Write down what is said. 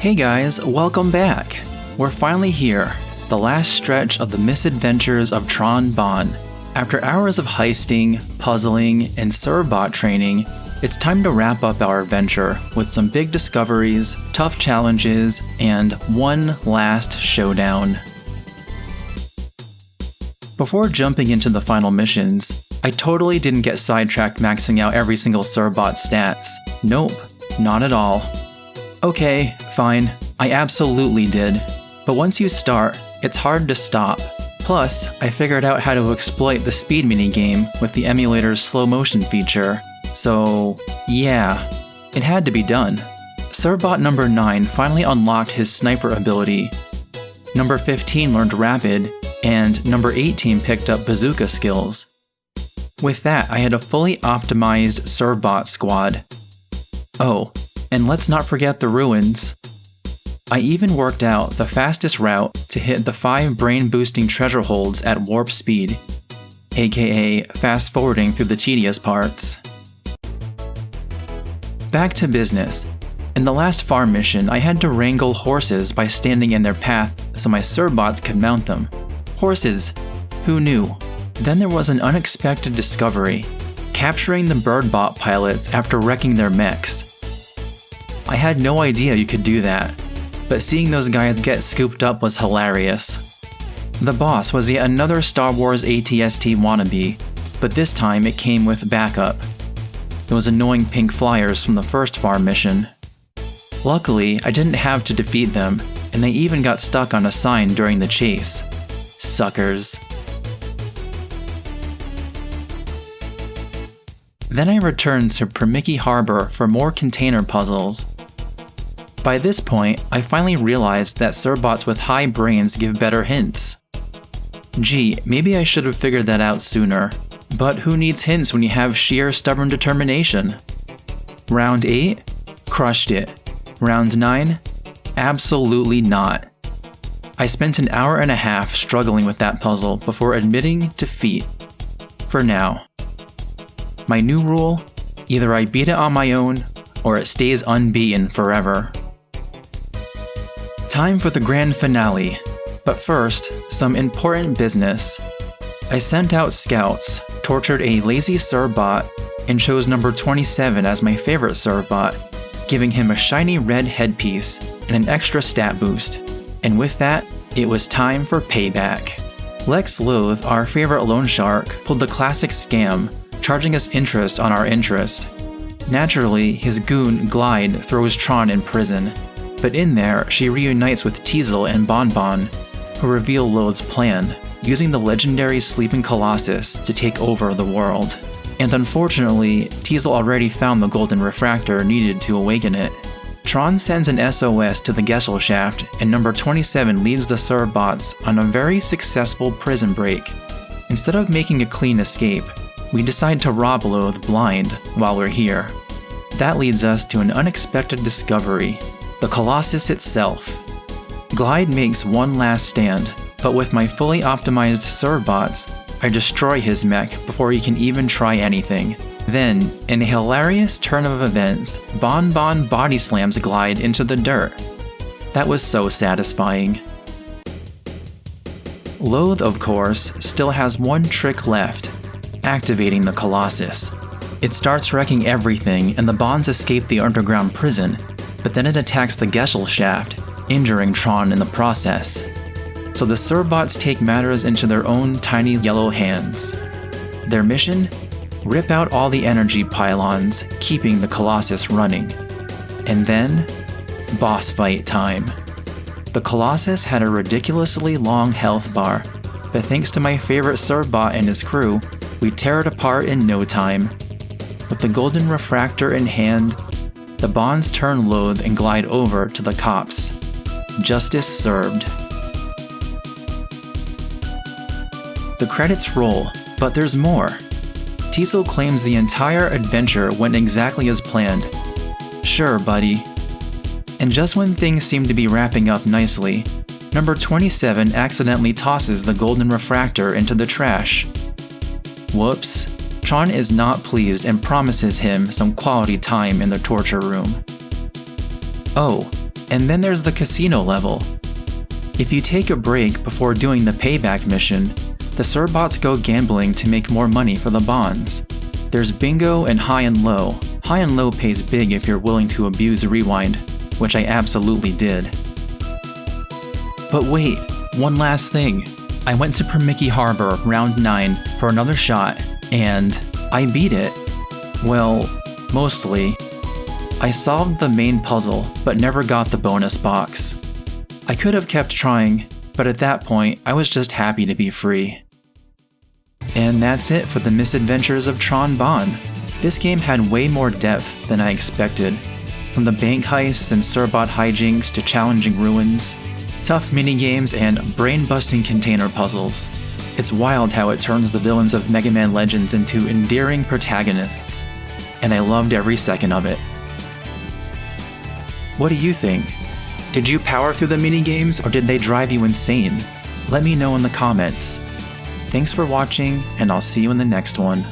Hey guys, welcome back! We're finally here, the last stretch of the Misadventures of Tron Bonne. After hours of heisting, puzzling, and Servbot training, it's time to wrap up our adventure with some big discoveries, tough challenges, and one last showdown. Before jumping into the final missions, I totally didn't get sidetracked maxing out every single Servbot's stats. Nope, not at all. Okay, fine, I absolutely did. But once you start, it's hard to stop. Plus, I figured out how to exploit the speed minigame with the emulator's slow motion feature. So, yeah, it had to be done. Servbot number 9 finally unlocked his sniper ability. Number 15 learned rapid, and number 18 picked up bazooka skills. With that, I had a fully optimized Servbot squad. Oh, and let's not forget the ruins. I even worked out the fastest route to hit the 5 brain-boosting treasure holds at warp speed, aka fast-forwarding through the tedious parts. Back to business. In the last farm mission, I had to wrangle horses by standing in their path so my Servbots could mount them. Horses, who knew? Then there was an unexpected discovery, capturing the Birdbot pilots after wrecking their mechs. I had no idea you could do that, but seeing those guys get scooped up was hilarious. The boss was yet another Star Wars AT-ST wannabe, but this time it came with backup. Those annoying pink flyers from the first farm mission. Luckily, I didn't have to defeat them, and they even got stuck on a sign during the chase. Suckers. Then I returned to Permiki Harbor for more container puzzles. By this point, I finally realized that Servbots with high brains give better hints. Gee, maybe I should have figured that out sooner, but who needs hints when you have sheer stubborn determination? Round 8? Crushed it. Round 9? Absolutely not. I spent an hour and a half struggling with that puzzle before admitting defeat. For now. My new rule? Either I beat it on my own, or it stays unbeaten forever. Time for the grand finale, but first, some important business. I sent out scouts, tortured a lazy Servbot, and chose number 27 as my favorite Servbot, giving him a shiny red headpiece and an extra stat boost. And with that, it was time for payback. Lex Loth, our favorite loan shark, pulled the classic scam, charging us interest on our interest. Naturally, his goon, Glide, throws Tron in prison, but in there, she reunites with Teasel and Bonne Bonne, who reveal Loth's plan, using the legendary Sleeping Colossus to take over the world. And unfortunately, Teasel already found the golden refractor needed to awaken it. Tron sends an SOS to the Gesellschaft, and number 27 leads the Servbots on a very successful prison break. Instead of making a clean escape, we decide to rob Loth blind while we're here. That leads us to an unexpected discovery, the Colossus itself. Glide makes one last stand, but with my fully optimized Servbots, I destroy his mech before he can even try anything. Then, in a hilarious turn of events, Bonne Bonne body slams Glide into the dirt. That was so satisfying. Loth, of course, still has one trick left, activating the Colossus. It starts wrecking everything and the Bonds escape the underground prison, but then it attacks the Gesellschaft, injuring Tron in the process. So the Servbots take matters into their own tiny yellow hands. Their mission? Rip out all the energy pylons, keeping the Colossus running. And then, boss fight time. The Colossus had a ridiculously long health bar, but thanks to my favorite Servbot and his crew, we tear it apart in no time. With the golden refractor in hand, the Bonds turn Loth and glide over to the cops. Justice served. The credits roll, but there's more. Teasel claims the entire adventure went exactly as planned. Sure, buddy. And just when things seem to be wrapping up nicely, number 27 accidentally tosses the golden refractor into the trash. Whoops. Tron is not pleased and promises him some quality time in the torture room. Oh, And then there's the casino level. If you take a break before doing the payback mission, the Servbots go gambling to make more money for the bonds. There's bingo and high and low. High and low pays big if you're willing to abuse rewind, which I absolutely did. But wait, one last thing. I went to Permickey Harbor round 9 for another shot, and I beat it. Well, mostly. I solved the main puzzle, but never got the bonus box. I could have kept trying, but at that point, I was just happy to be free. And that's it for the Misadventures of Tron Bonne. This game had way more depth than I expected. From the bank heists and Servbot hijinks to challenging ruins, tough minigames, and brain-busting container puzzles. It's wild how it turns the villains of Mega Man Legends into endearing protagonists, and I loved every second of it. What do you think? Did you power through the minigames, or did they drive you insane? Let me know in the comments. Thanks for watching, and I'll see you in the next one.